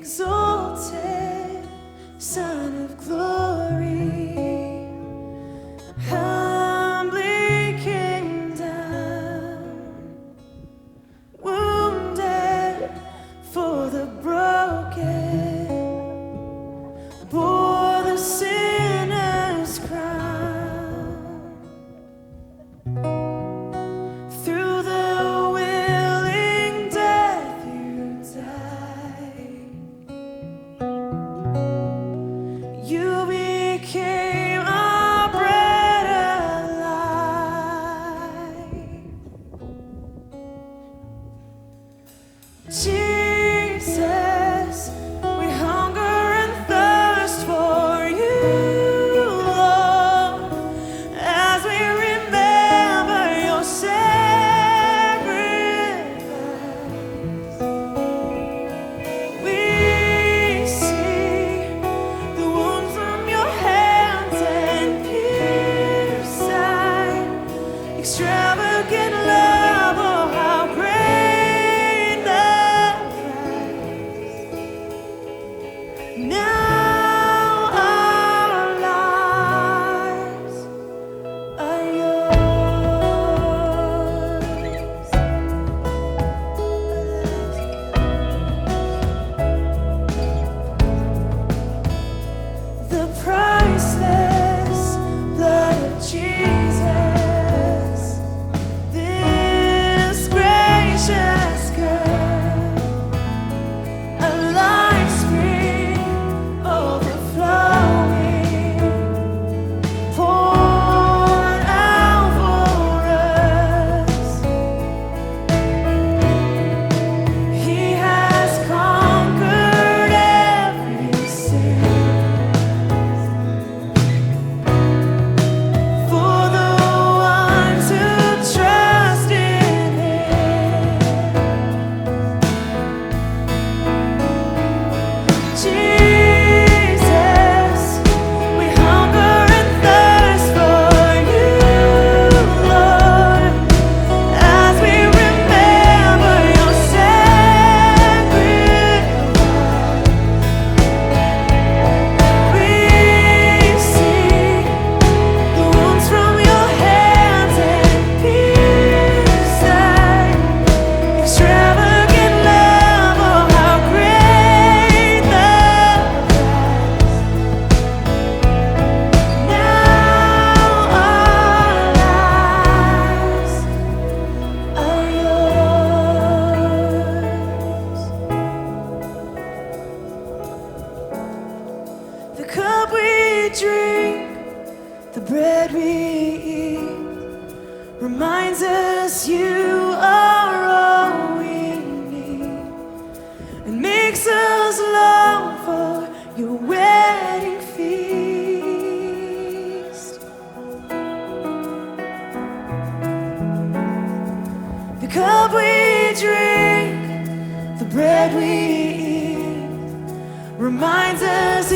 exalted Son of glory, humbly came down, wounded for the broken, bore the sinner's crown. Through the willing death you died. You became our bread alive. Jesus, we hunger and thirst for you, Lord, as we remember your sacrifice. We see the wounds from your hands and pierced side, extravagant love, oh how great the price. Now our lives are yours. The priceless blood of Jesus, this gracious gift, a life spring overflowing, poured out for us. He has conquered every sin. For the ones who trust in Him, Jesus, we hunger and thirst for you, Lord, as we remember your sacrifice. We see the wounds from your hands and pierced side, extravagant love, oh how great the price. Now our lives are yours. The cup we drink, the bread we eat, reminds us you are all we need, and makes us long for your wedding feast. The cup we drink, the bread we eat, reminds us